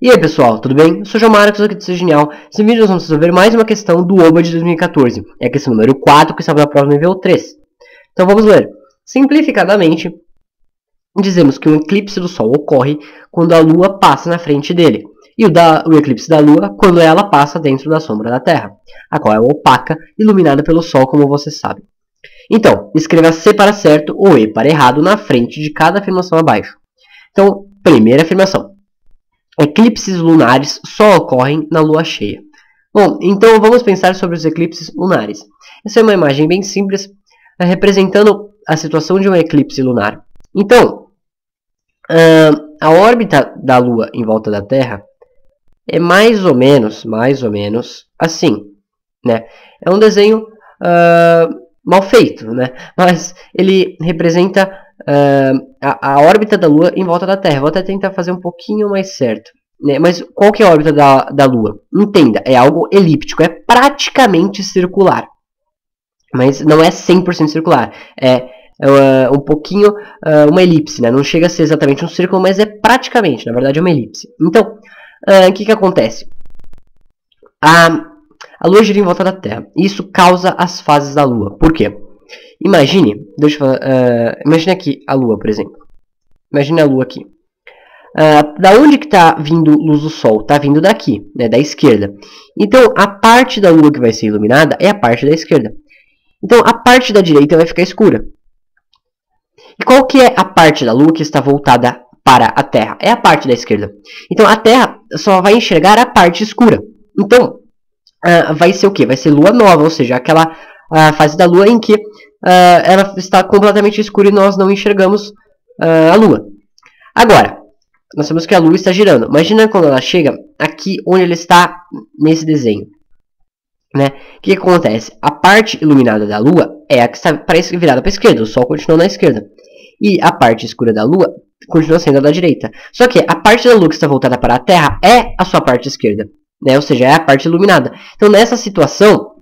E aí pessoal, tudo bem? Eu sou o João Marcos aqui do Ser Genial. Nesse vídeo nós vamos resolver mais uma questão do OBA de 2014. É a questão número 4 que estava na prova nível 3. Então vamos ler. Simplificadamente, dizemos que um eclipse do Sol ocorre quando a Lua passa na frente dele. E o eclipse da Lua quando ela passa dentro da sombra da Terra, a qual é opaca, iluminada pelo Sol, como você sabe. Então, escreva C para certo ou E para errado na frente de cada afirmação abaixo. Então, primeira afirmação. Eclipses lunares só ocorrem na lua cheia. Bom, então vamos pensar sobre os eclipses lunares. Essa é uma imagem bem simples, representando a situação de um eclipse lunar. Então, a órbita da Lua em volta da Terra é mais ou menos assim, né? É um desenho mal feito, né? Mas ele representa a órbita da Lua em volta da Terra. Vou até tentar fazer um pouquinho mais certo, né? Mas qual que é a órbita da Lua? Entenda, é algo elíptico, é praticamente circular. Mas não é 100% circular. É um pouquinho uma elipse, né? Não chega a ser exatamente um círculo, mas é praticamente, na verdade é uma elipse. Então, o que acontece? A Lua gira em volta da Terra. Isso causa as fases da Lua. Por quê? Imagine aqui a Lua, por exemplo. Imagine a Lua aqui. Da onde que está vindo luz do Sol? Está vindo daqui, né, da esquerda. Então, a parte da Lua que vai ser iluminada é a parte da esquerda. Então, a parte da direita vai ficar escura. E qual que é a parte da Lua que está voltada para a Terra? É a parte da esquerda. Então, a Terra só vai enxergar a parte escura. Então, vai ser o quê? Vai ser Lua nova, ou seja, aquela fase da Lua em que ela está completamente escura e nós não enxergamos a Lua. Agora, nós sabemos que a Lua está girando. Imagina quando ela chega aqui onde ela está nesse desenho, né? O que acontece? A parte iluminada da Lua é a que está virada para a esquerda. O Sol continua na esquerda. E a parte escura da Lua continua sendo a da direita. Só que a parte da Lua que está voltada para a Terra é a sua parte esquerda, né? Ou seja, é a parte iluminada. Então, nessa situação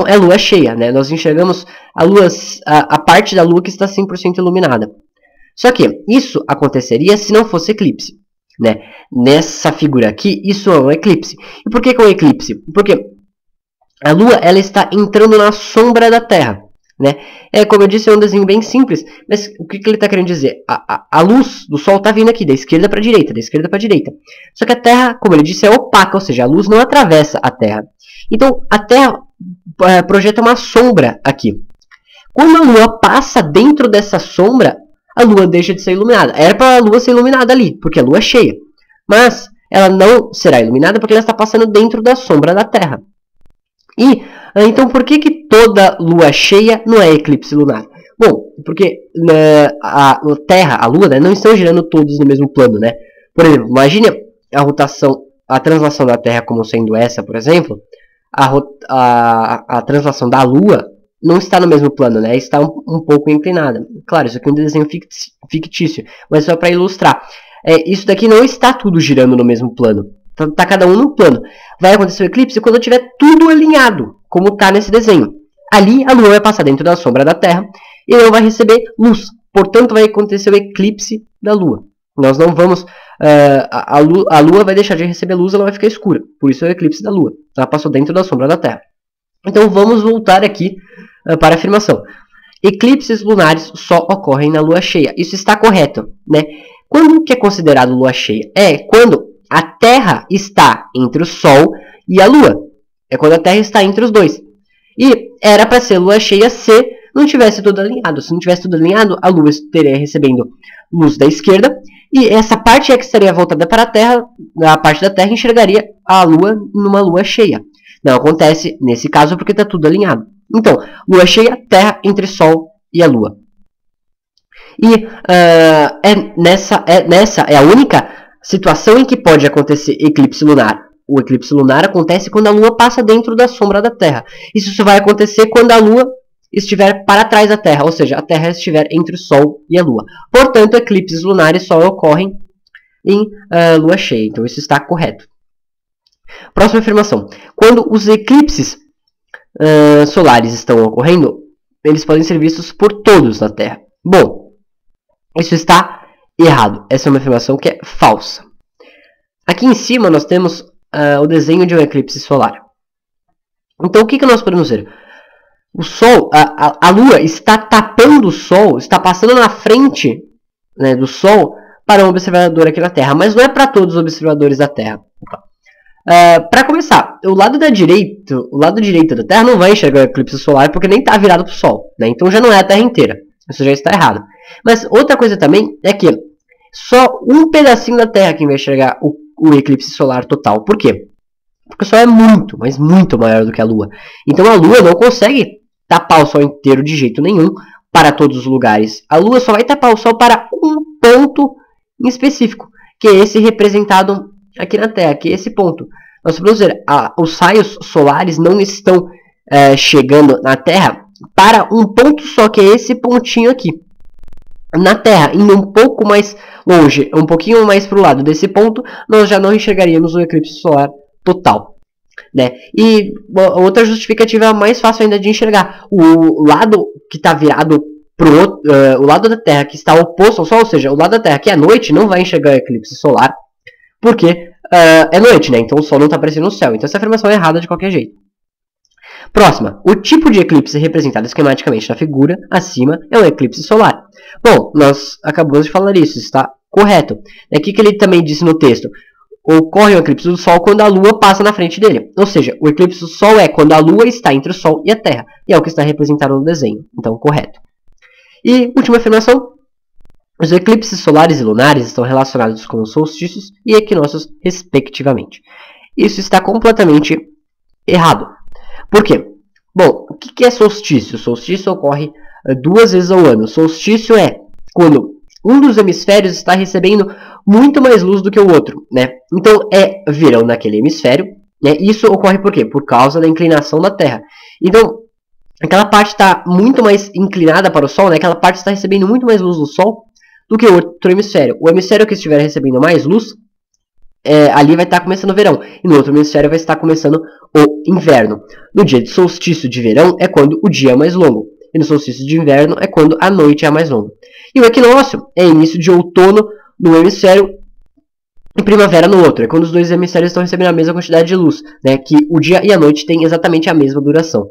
é lua cheia, né? Nós enxergamos a parte da Lua que está 100% iluminada. Só que isso aconteceria se não fosse eclipse, né? Nessa figura aqui, isso é um eclipse. E por que é um eclipse? Porque a Lua ela está entrando na sombra da Terra, né? Como eu disse, é um desenho bem simples, mas o que ele está querendo dizer? A luz do Sol está vindo aqui, da esquerda para a direita, da esquerda para a direita. Só que a Terra, como ele disse, é opaca, ou seja, a luz não atravessa a Terra. Então, a Terra projeta uma sombra aqui. Quando a Lua passa dentro dessa sombra, a Lua deixa de ser iluminada. Era para a Lua ser iluminada ali, porque a Lua é cheia. Mas ela não será iluminada porque ela está passando dentro da sombra da Terra. E então por que toda Lua cheia não é eclipse lunar? Bom, porque a Terra, a Lua, né, não estão girando todos no mesmo plano, né? Por exemplo, imagine a translação da Terra como sendo essa, por exemplo. A translação da Lua não está no mesmo plano, né? Está um pouco inclinada. Claro, isso aqui é um desenho fictício, mas só para ilustrar. Isso daqui não está tudo girando no mesmo plano. Está cada um no plano. Vai acontecer o eclipse quando tiver tudo alinhado, como está nesse desenho. Ali a Lua vai passar dentro da sombra da Terra e não vai receber luz. Portanto, vai acontecer o eclipse da Lua. Nós não vamos... a Lua vai deixar de receber luz, ela vai ficar escura. Por isso é o eclipse da Lua. Ela passou dentro da sombra da Terra. Então vamos voltar aqui para a afirmação. Eclipses lunares só ocorrem na lua cheia. Isso está correto, né? Quando que é considerado lua cheia? É quando a Terra está entre o Sol e a Lua. É quando a Terra está entre os dois. E era para ser lua cheia se não tivesse tudo alinhado. Se não tivesse tudo alinhado, a Lua estaria recebendo luz da esquerda. E essa parte que estaria voltada para a Terra, a parte da Terra enxergaria a Lua numa lua cheia. Não acontece nesse caso porque está tudo alinhado. Então, lua cheia, Terra entre Sol e a Lua. E nessa é a única situação em que pode acontecer eclipse lunar. O eclipse lunar acontece quando a Lua passa dentro da sombra da Terra. Isso só vai acontecer quando a Lua estiver para trás da Terra, ou seja, a Terra estiver entre o Sol e a Lua. Portanto, eclipses lunares só ocorrem em lua cheia. Então, isso está correto. Próxima afirmação. Quando os eclipses solares estão ocorrendo, eles podem ser vistos por todos na Terra. Bom, isso está errado. Essa é uma afirmação que é falsa. Aqui em cima nós temos o desenho de um eclipse solar. Então o que nós podemos ver? O Sol, a Lua está tapando o Sol, está passando na frente, né, do Sol para um observador aqui na Terra, mas não é para todos os observadores da Terra. Para começar, o lado direito da Terra não vai enxergar o eclipse solar porque nem está virado para o Sol, né? Então já não é a Terra inteira. Isso já está errado. Mas outra coisa também é que só um pedacinho da Terra que vai enxergar o eclipse solar total. Por quê? Porque o Sol é muito, mas muito maior do que a Lua. Então a Lua não consegue tapar o Sol inteiro de jeito nenhum para todos os lugares. A Lua só vai tapar o Sol para um ponto em específico, que é esse representado aqui na Terra, que é esse ponto. Nós podemos ver, os raios solares não estão chegando na Terra para um ponto só, que é esse pontinho aqui. Na Terra, indo um pouco mais longe, um pouquinho mais para o lado desse ponto, nós já não enxergaríamos o eclipse solar total, né? E outra justificativa mais fácil ainda de enxergar: o lado que está virado o lado da Terra que está oposto ao Sol, ou seja, o lado da Terra que é noite, não vai enxergar o eclipse solar, porque é noite, né? Então o Sol não está aparecendo no céu. Então essa afirmação é errada de qualquer jeito. Próxima, o tipo de eclipse representado esquematicamente na figura acima é um eclipse solar. Bom, nós acabamos de falar isso, está correto. O que ele também disse no texto? Ocorre o eclipse do Sol quando a Lua passa na frente dele. Ou seja, o eclipse do Sol é quando a Lua está entre o Sol e a Terra. E é o que está representado no desenho. Então, correto. E última afirmação. Os eclipses solares e lunares estão relacionados com os solstícios e equinócios, respectivamente. Isso está completamente errado. Por quê? Bom, o que é solstício? O solstício ocorre 2 vezes ao ano. Solstício é quando um dos hemisférios está recebendo muito mais luz do que o outro, né? Então é verão naquele hemisfério, né? Isso ocorre por quê? Por causa da inclinação da Terra. Então, aquela parte está muito mais inclinada para o Sol, né? Aquela parte está recebendo muito mais luz do Sol do que o outro hemisfério. O hemisfério que estiver recebendo mais luz, ali vai estar começando o verão. E no outro hemisfério vai estar começando o inverno. No dia de solstício de verão é quando o dia é mais longo. E no solstício de inverno é quando a noite é mais longa. E o equinócio é início de outono no hemisfério e primavera no outro. É quando os dois hemisférios estão recebendo a mesma quantidade de luz, né? Que o dia e a noite têm exatamente a mesma duração.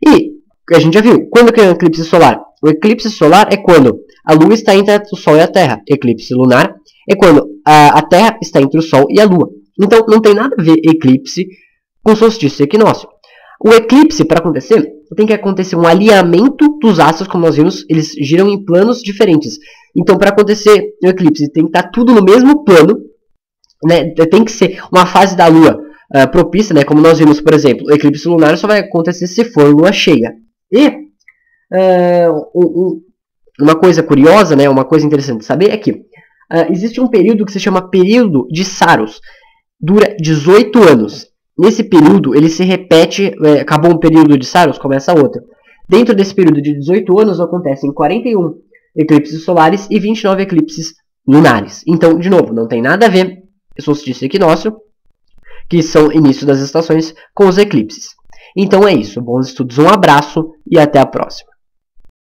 E a gente já viu, quando que é um eclipse solar? O eclipse solar é quando a Lua está entre o Sol e a Terra. Eclipse lunar é quando a Terra está entre o Sol e a Lua. Então não tem nada a ver eclipse com solstício e equinócio. O eclipse, para acontecer, tem que acontecer um alinhamento dos astros, como nós vimos, eles giram em planos diferentes. Então, para acontecer o eclipse, tem que estar tudo no mesmo plano, né? Tem que ser uma fase da Lua propícia, né? Como nós vimos, por exemplo, o eclipse lunar só vai acontecer se for Lua cheia. E uma coisa curiosa, né? Uma coisa interessante de saber é que existe um período que se chama período de Saros. Dura 18 anos. Nesse período, ele se repete, acabou um período de Saros, começa outro. Dentro desse período de 18 anos, acontecem 41 eclipses solares e 29 eclipses lunares. Então, de novo, não tem nada a ver solstício e equinócio, que são início das estações, com os eclipses. Então é isso. Bons estudos, um abraço e até a próxima.